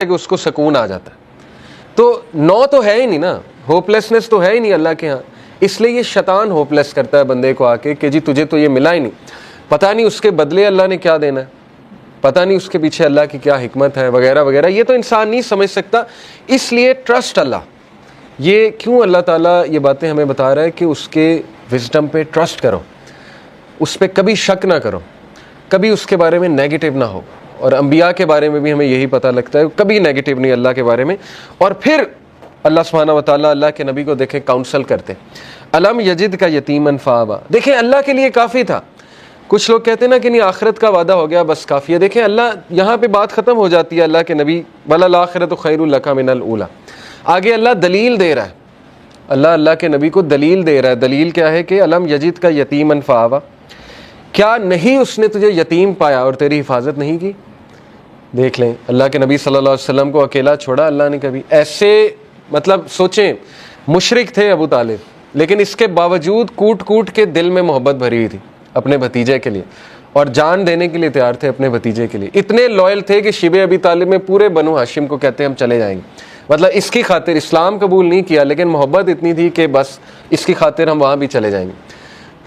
कि उसको सुकून आ जाता है। तो नौ तो है ही नहीं ना, होपलेसनेस तो है ही नहीं अल्लाह के यहाँ, इसलिए ये शैतान होपलेस करता है बंदे को आके कि जी तुझे तो ये मिला ही नहीं, पता नहीं उसके बदले अल्लाह ने क्या देना है, पता नहीं उसके पीछे अल्लाह की क्या हिकमत है वगैरह वगैरह, ये तो इंसान नहीं समझ सकता। इसलिए ट्रस्ट अल्लाह, ये क्यों अल्लाह ताला ये बातें हमें बता रहा है कि उसके विजडम पे ट्रस्ट करो, उस पर कभी शक ना करो, कभी उसके बारे में नेगेटिव ना हो। और अंबिया के बारे में भी हमें यही पता लगता है, कभी नेगेटिव नहीं अल्लाह के बारे में। और फिर अल्लाह सुब्हानहू व तआला अल्लाह के नबी को देखें काउंसल करते, अलम यजिद का यतीमन फावा, देखें अल्लाह के लिए काफ़ी था। कुछ लोग कहते हैं ना कि नहीं आखिरत का वादा हो गया बस काफ़ी है, देखें अल्लाह यहाँ पे बात ख़त्म हो जाती है अल्लाह के नबी, वलल आखिरतु खैरुल लका मिनल ऊला। आगे अल्लाह दलील दे रहा है, अल्लाह के नबी को दलील दे रहा है। दलील क्या है कि अलम यजिद का यतीमन फावा, क्या नहीं उसने तुझे यतीम पाया और तेरी हिफाजत नहीं की। देख लें अल्लाह के नबी सल्लल्लाहु अलैहि वसल्लम को अकेला छोड़ा अल्लाह ने कभी, ऐसे मतलब सोचें मुशरिक थे अबू तालिब, लेकिन इसके बावजूद कूट कूट के दिल में मोहब्बत भरी हुई थी अपने भतीजे के लिए, और जान देने के लिए तैयार थे अपने भतीजे के लिए। इतने लॉयल थे कि शिबे अबी तालिब में पूरे बनु हाशिम को कहते हैं हम चले जाएंगे, मतलब इसकी खातिर इस्लाम कबूल नहीं किया, लेकिन मोहब्बत इतनी थी कि बस इसकी खातिर हम वहाँ भी चले जाएंगे।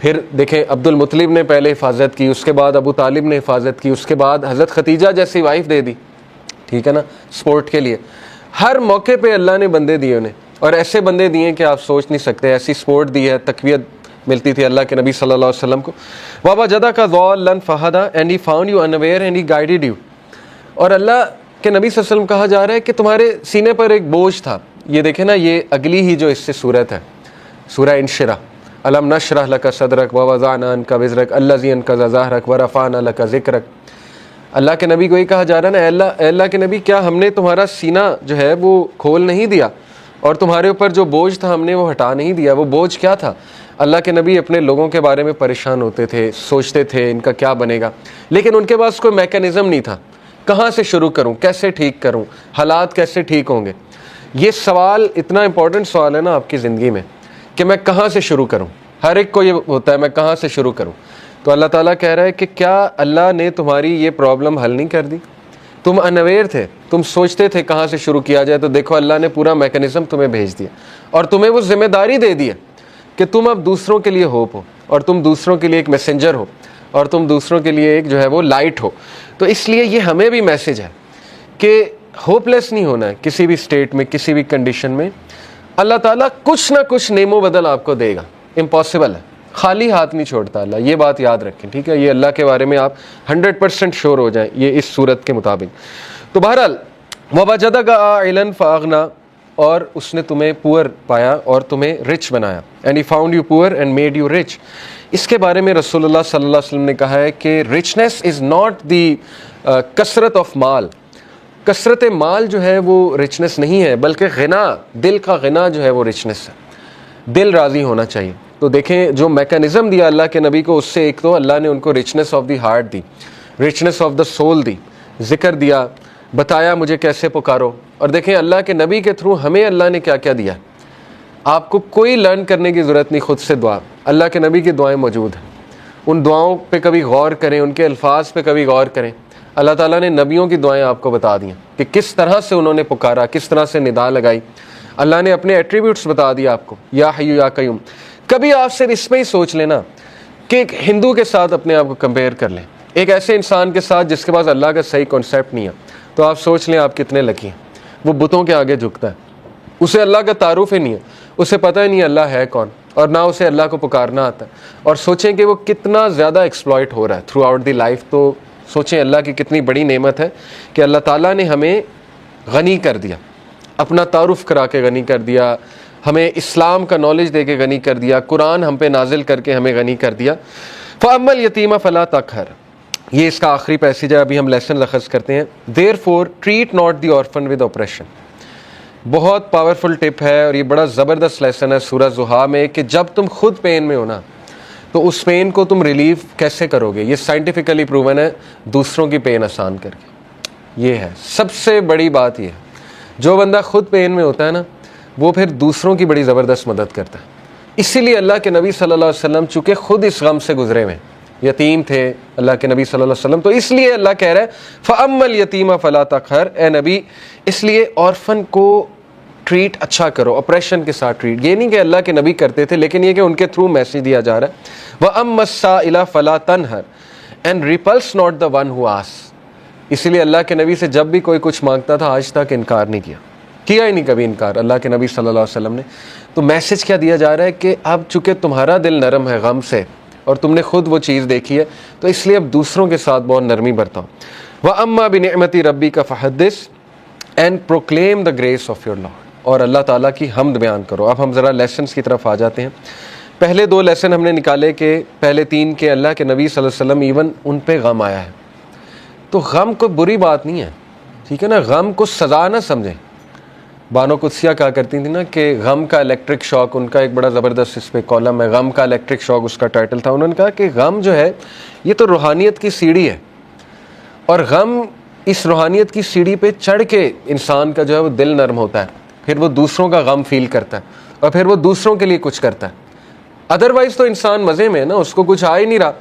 फिर देखें अब्दुल मुत्तलिब ने पहले हिफाजत की, उसके बाद अबू तालिब ने हिफाजत की, उसके बाद हज़रत खतीजा जैसी वाइफ दे दी, ठीक है ना, सपोर्ट के लिए। हर मौके पे अल्लाह ने बंदे दिए उन्हें, और ऐसे बंदे दिए कि आप सोच नहीं सकते, ऐसी सपोर्ट दी है, तकवीत मिलती थी अल्लाह के नबी सल्लल्लाहु अलैहि वसल्लम को। वाबा जदा का ज़ॉल्लन फहदा and he found you unaware and he guided you. और अल्लाह के नबी सल्लल्लाहु अलैहि वसल्लम कहा जा रहा है कि तुम्हारे सीने पर एक बोझ था। ये देखें ना, ये अगली ही जो इससे सूरत है, सूरह इंशिरा, अलम नशरह लका सदरक व वज़अना अन्का विज़रक अल्लज़ी अन्क़ज़ ज़हरक व रफ़अना लका ज़िक्रक। अल्लाह के नबी को ये कहा जा रहा है ना, अल्लाह के नबी क्या हमने तुम्हारा सीना जो है वो खोल नहीं दिया, और तुम्हारे ऊपर जो बोझ था हमने वो हटा नहीं दिया। वो बोझ क्या था? अल्लाह के नबी अपने लोगों के बारे में परेशान होते थे, सोचते थे इनका क्या बनेगा, लेकिन उनके पास कोई मैकेनिज़्म नहीं था, कहाँ से शुरू करूँ, कैसे ठीक करूँ, हालात कैसे ठीक होंगे। ये सवाल इतना इम्पोर्टेंट सवाल है ना आपकी ज़िंदगी में कि मैं कहाँ से शुरू करूँ। हर एक को ये होता है मैं कहाँ से शुरू करूँ। तो अल्लाह ताला कह रहा है कि क्या अल्लाह ने तुम्हारी ये प्रॉब्लम हल नहीं कर दी? तुम अनअवेयर थे, तुम सोचते थे कहाँ से शुरू किया जाए, तो देखो अल्लाह ने पूरा मैकेनिज़्म तुम्हें भेज दिया, और तुम्हें वो जिम्मेदारी दे दी है कि तुम अब दूसरों के लिए होप हो, और तुम दूसरों के लिए एक मैसेंजर हो, और तुम दूसरों के लिए एक जो है वो लाइट हो। तो इसलिए ये हमें भी मैसेज है कि होपलेस नहीं होना है किसी भी स्टेट में, किसी भी कंडीशन में। अल्लाह ताला कुछ ना कुछ नेमो बदल आपको देगा, इम्पॉसिबल है, खाली हाथ नहीं छोड़ता अल्लाह, ये बात याद रखें, ठीक है। ये अल्लाह के बारे में आप 100% श्योर हो जाएं ये इस सूरत के मुताबिक। तो बहरहाल ववजदका आइलन फअगना, और उसने तुम्हें पुअर पाया और तुम्हें रिच बनाया, and he found you poor and made you rich. इसके बारे में रसूलुल्लाह सल्लल्लाहु अलैहि वसल्लम ने कहा है कि रिचनेस इज़ नॉट दी कसरत ऑफ माल, कसरत माल जो है वो रिचनेस नहीं है, बल्कि गिना, दिल का गिना जो है वो रिचनेस है, दिल राज़ी होना चाहिए। तो देखें जो मैकेनिज़्म दिया अल्लाह के नबी को, उससे एक तो अल्लाह ने उनको रिचनेस ऑफ द हार्ट दी, रिचनेस ऑफ द सोल दी, ज़िक्र दिया, बताया मुझे कैसे पुकारो। और देखें अल्लाह के नबी के थ्रू हमें अल्लाह ने क्या क्या दिया। आपको कोई लर्न करने की ज़रूरत नहीं, खुद से दुआ, अल्लाह के नबी की दुआएं मौजूद हैं, उन दुआओं पे कभी गौर करें, उनके अल्फाज पे कभी गौर करें। अल्लाह ताला ने नबियों की दुआएं आपको बता दी कि किस तरह से उन्होंने पुकारा, किस तरह से निदा लगाई। अल्लाह ने अपने एट्रीब्यूट्स बता दिए आपको, या हय्यू या कय्यूम। कभी आप सिर्फ इस पर ही सोच लेना कि एक हिंदू के साथ अपने आप को कंपेयर कर लें, एक ऐसे इंसान के साथ जिसके पास अल्लाह का सही कॉन्सेप्ट नहीं है, तो आप सोच लें आप कितने लकी हैं। वो बुतों के आगे झुकता है, उसे अल्लाह का तारुफ ही नहीं है, उसे पता ही नहीं अल्लाह है कौन, और ना उसे अल्लाह को पुकारना आता है। और सोचें कि वो कितना ज़्यादा एक्सप्लॉइट हो रहा है थ्रू आउट दी लाइफ। तो सोचें अल्लाह की कितनी बड़ी नेमत है कि अल्लाह ताला ने हमें गनी कर दिया, अपना तारुफ करा के गनी कर दिया, हमें इस्लाम का नॉलेज दे के गनी कर दिया, कुरान हम पे नाजिल करके हमें गनी कर दिया। फ़अम्मल यतीमा फ़ला तक़हर, ये इसका आखिरी पैसेज है, अभी हम लेसन लखज करते हैं। Therefore treat not the orphan with operation, बहुत पावरफुल टिप है और ये बड़ा ज़बरदस्त लेसन है सूरह ज़ुहा में कि जब तुम खुद पेन में हो ना, तो उस पेन को तुम रिलीव कैसे करोगे। ये साइंटिफिकली प्रूवन है, दूसरों की पेन आसान करके। ये है सबसे बड़ी बात, ये है जो बंदा खुद पेन में होता है ना, वो फिर दूसरों की बड़ी ज़बरदस्त मदद करता है। इसीलिए अल्लाह के नबी सल्लल्लाहु अलैहि वसल्लम चूँकि खुद इस गम से गुजरे हुए, यतीम थे अल्लाह के नबी सल्लल्लाहु अलैहि वसल्लम, तो इसलिए अल्लाह कह रहा है फ़अम्मल यतीमा फ़ला तक़हर, ए नबी इसलिए ऑर्फन को ट्रीट अच्छा करो, ऑपरेशन के साथ ट्रीट। ये नहीं कि अल्लाह के नबी करते थे, लेकिन ये कि उनके थ्रू मैसेज दिया जा रहा है। वअम्मस साइला फ़ला तनहर and repels not the one who ask, इसीलिए अल्लाह के नबी से जब भी कोई कुछ मांगता था आज तक इनकार नहीं किया ही नहीं कभी इनकार अल्लाह के नबी सल्लल्लाहु अलैहि वसल्लम ने। तो मैसेज क्या दिया जा रहा है कि अब चूँकि तुम्हारा दिल नरम है गम से और तुमने खुद वो चीज़ देखी है, तो इसलिए अब दूसरों के साथ बहुत नरमी बरताओ। वअम्मा बिनिअमति रब्बिका फ़हद्दिस and proclaim the grace of your lord, और अल्लाह ताला की हम्द बयान करो। अब हम ज़रा लेसन्स की तरफ आ जाते हैं। पहले 2 लेसन हमने निकाले कि पहले 3 के अल्लाह के नबी सल्लल्लाहु अलैहि वसल्लम इवन उन पे गम आया है, तो गम कोई बुरी बात नहीं है, ठीक है ना, गम को सज़ा ना समझें। बानो कुदसिया कहा करती थी ना कि गम का इलेक्ट्रिक शॉक, उनका एक बड़ा ज़बरदस्त इस पर कॉलम है, गम का इलेक्ट्रिक शॉक उसका टाइटल था। उन्होंने कहा कि गम जो है ये तो रूहानियत की सीढ़ी है, और गम इस रूहानियत की सीढ़ी पे चढ़ के इंसान का जो है वो दिल नरम होता है, फिर वो दूसरों का गम फील करता है और फिर वो दूसरों के लिए कुछ करता है। अदरवाइज़ तो इंसान मज़े में है ना, उसको कुछ आ ही नहीं रहा,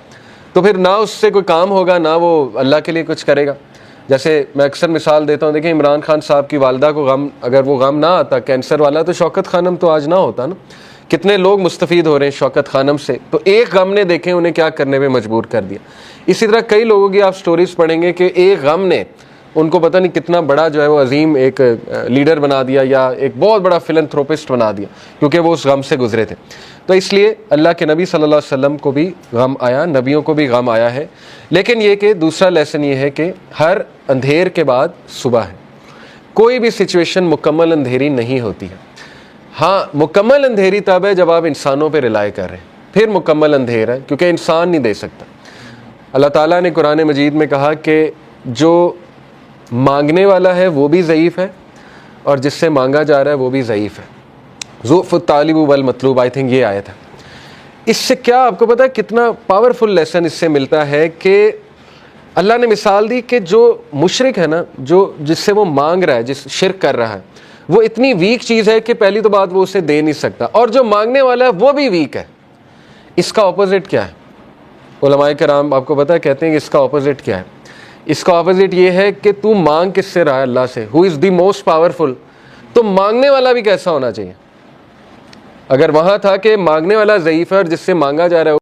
तो फिर ना उससे कोई काम होगा ना वो अल्लाह के लिए कुछ करेगा। जैसे मैं अक्सर मिसाल देता हूँ, देखिए इमरान खान साहब की वालदा को गम, अगर वो गम ना आता कैंसर वाला, तो शौकत खानम तो आज ना होता ना। कितने लोग मुस्तफ़ीद हो रहे हैं शौकत खानम से, तो एक गम ने देखें उन्हें क्या करने में मजबूर कर दिया। इसी तरह कई लोगों की आप स्टोरीज़ पढ़ेंगे कि एक गम ने उनको पता नहीं कितना बड़ा जो है वो अजीम एक लीडर बना दिया या एक बहुत बड़ा फिलंथ्रोपिस्ट बना दिया, क्योंकि वो उस गम से गुजरे थे। तो इसलिए अल्लाह के नबी सल्लल्लाहु अलैहि वसल्लम को भी गम आया, नबियों को भी गम आया है। लेकिन ये कि दूसरा लेसन ये है कि हर अंधेर के बाद सुबह है। कोई भी सिचुएशन मुकम्मल अंधेरी नहीं होती है। हाँ, मुकम्मल अंधेरी तब है जब आप इंसानों पे रिलाय कर रहे हैं, फिर मुकम्मल अंधेर है, क्योंकि इंसान नहीं दे सकता। अल्लाह ताला ने कुरान मजीद में कहा कि जो मांगने वाला है वो भी ज़ईफ़ है और जिससे मांगा जा रहा है वो भी ज़ईफ़ है। ज़ुफ़्फ़ुत तालिबु वल मतलूब, आई थिंक ये आयत है। इससे क्या आपको पता है कितना पावरफुल लेसन इससे मिलता है कि अल्लाह ने मिसाल दी कि जो मुशरिक है ना, जो जिससे वो मांग रहा है, जिस शिरक कर रहा है, वो इतनी वीक चीज़ है कि पहली तो बात वो उसे दे नहीं सकता, और जो मांगने वाला है वो भी वीक है। इसका ऑपोजिट क्या है? उलमाए कराम आपको पता है कहते हैं कि इसका ऑपोजिट क्या है? इसका ऑपोजिट ये है कि तू मांग किससे रहा है? अल्लाह से, who is the most powerful. तो मांगने वाला भी कैसा होना चाहिए? अगर वहाँ था कि मांगने वाला ज़ईफ़ है और जिससे मांगा जा रहा है